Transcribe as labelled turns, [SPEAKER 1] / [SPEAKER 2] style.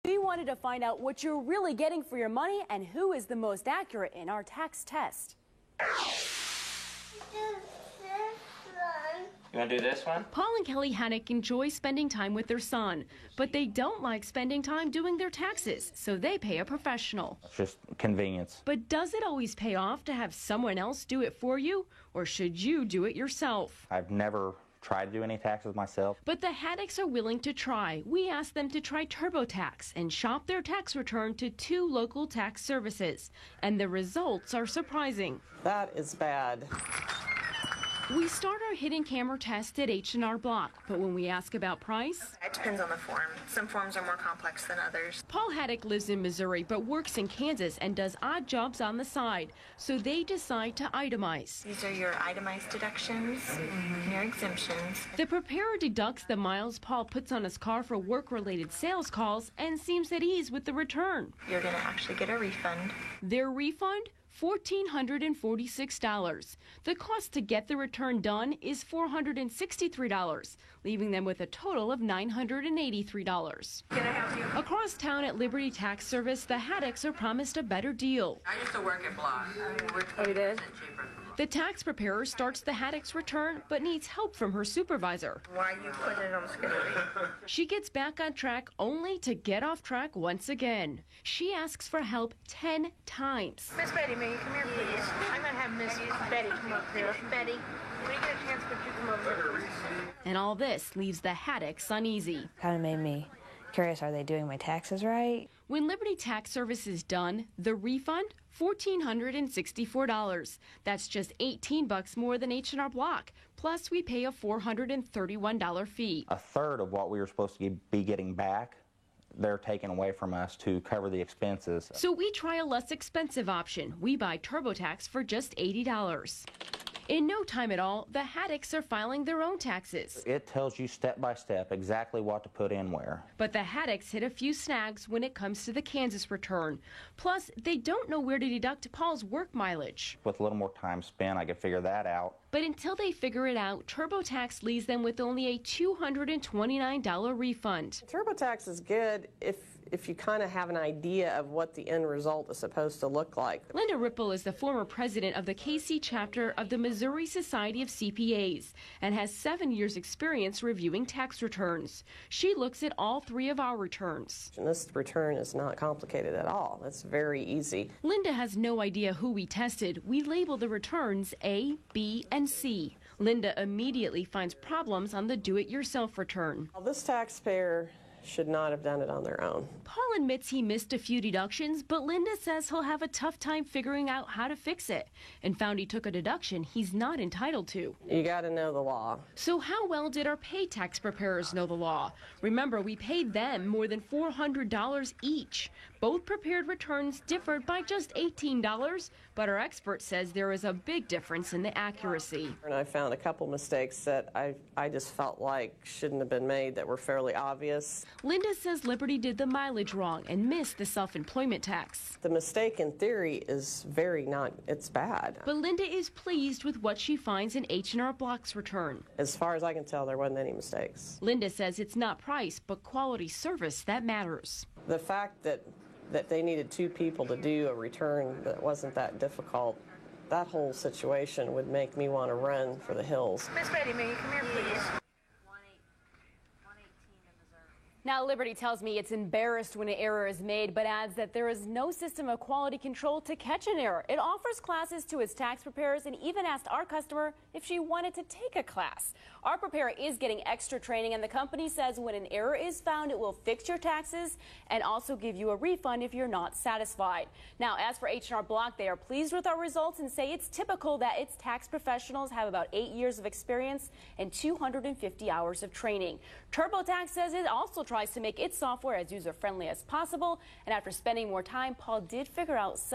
[SPEAKER 1] We wanted to find out what you're really getting for your money and who is the most accurate in our tax test.
[SPEAKER 2] You want to do this one?
[SPEAKER 1] Paul and Kelly Haddock enjoy spending time with their son, but they don't like spending time doing their taxes, so they pay a professional.
[SPEAKER 2] It's just convenience.
[SPEAKER 1] But does it always pay off to have someone else do it for you, or should you do it yourself?
[SPEAKER 2] I've never tried to do any taxes myself.
[SPEAKER 1] But the Haddocks are willing to try. We asked them to try TurboTax and shop their tax return to 2 local tax services, and the results are surprising.
[SPEAKER 3] That is bad.
[SPEAKER 1] We start our hidden camera test at H&R Block, but when we ask about price,
[SPEAKER 4] it depends on the form. Some forms are more complex than others.
[SPEAKER 1] Paul Haddock lives in Missouri but works in Kansas and does odd jobs on the side, so they decide to itemize.
[SPEAKER 4] These are your itemized deductions and your exemptions.
[SPEAKER 1] The preparer deducts the miles Paul puts on his car for work-related sales calls and seems at ease with the return.
[SPEAKER 4] You're going to actually get a refund.
[SPEAKER 1] Their refund? $1,446. The cost to get the return done is $463, leaving them with a total of $983.
[SPEAKER 4] Can I help you?
[SPEAKER 1] Across town at Liberty Tax Service, the Haddocks are promised a better deal.
[SPEAKER 5] I used to work at Block.
[SPEAKER 1] Oh, you did?
[SPEAKER 5] Cheaper.
[SPEAKER 1] The tax preparer starts the Haddocks return but needs help from her supervisor.
[SPEAKER 4] Why are you putting it on the schedule?
[SPEAKER 1] She gets back on track only to get off track once again. She asks for help 10 times.
[SPEAKER 4] Miss Betty, may you come here, please? I'm going to have Miss Betty come up here. Betty, when you get a chance, would you come over here?
[SPEAKER 1] And all this leaves the Haddocks uneasy.
[SPEAKER 6] Kind of made me curious, are they doing my taxes right?
[SPEAKER 1] When Liberty Tax Service is done, the refund? $1,464. That's just $18 more than H&R Block. Plus, we pay a $431 fee.
[SPEAKER 2] A third of what we were supposed to be getting back, they're taking away from us to cover the expenses.
[SPEAKER 1] So we try a less expensive option. We buy TurboTax for just $80. In no time at all, the Haddocks are filing their own taxes.
[SPEAKER 2] It tells you step by step exactly what to put in where.
[SPEAKER 1] But the Haddocks hit a few snags when it comes to the Kansas return. Plus, they don't know where to deduct Paul's work mileage.
[SPEAKER 2] With a little more time spent, I could figure that out.
[SPEAKER 1] But until they figure it out, TurboTax leaves them with only a $229 refund.
[SPEAKER 3] TurboTax is good if you kind of have an idea of what the end result is supposed to look like.
[SPEAKER 1] Linda Ripple is the former president of the KC chapter of the Missouri Society of CPAs and has 7 years' experience reviewing tax returns. She looks at all 3 of our returns.
[SPEAKER 3] And this return is not complicated at all. It's very easy.
[SPEAKER 1] Linda has no idea who we tested. We label the returns A, B, and C. Linda immediately finds problems on the do-it-yourself return.
[SPEAKER 3] Well, this taxpayer should not have done it on their own.
[SPEAKER 1] Paul admits he missed a few deductions, but Linda says he'll have a tough time figuring out how to fix it and found he took a deduction he's not entitled to.
[SPEAKER 3] You got to know the law.
[SPEAKER 1] So how well did our pay tax preparers know the law? Remember, we paid them more than $400 each. Both prepared returns differed by just $18, but our expert says there is a big difference in the accuracy.
[SPEAKER 3] And I found a couple mistakes that I just felt like shouldn't have been made that were fairly obvious.
[SPEAKER 1] Linda says Liberty did the mileage wrong and missed the self-employment tax.
[SPEAKER 3] The mistake in theory is it's bad.
[SPEAKER 1] But Linda is pleased with what she finds in H&R Block's return.
[SPEAKER 3] As far as I can tell, there wasn't any mistakes.
[SPEAKER 1] Linda says it's not price, but quality service that matters.
[SPEAKER 3] The fact that they needed 2 people to do a return that wasn't that difficult, that whole situation would make me want to run for the hills.
[SPEAKER 4] Miss Betty, may you come here, please?
[SPEAKER 1] Now, Liberty tells me it's embarrassed when an error is made, but adds that there is no system of quality control to catch an error. It offers classes to its tax preparers and even asked our customer if she wanted to take a class. Our preparer is getting extra training, and the company says when an error is found, it will fix your taxes and also give you a refund if you're not satisfied. Now, as for H&R Block, they are pleased with our results and say it's typical that its tax professionals have about 8 years of experience and 250 hours of training. TurboTax says it also tries to make its software as user-friendly as possible, and after spending more time, Paul did figure out some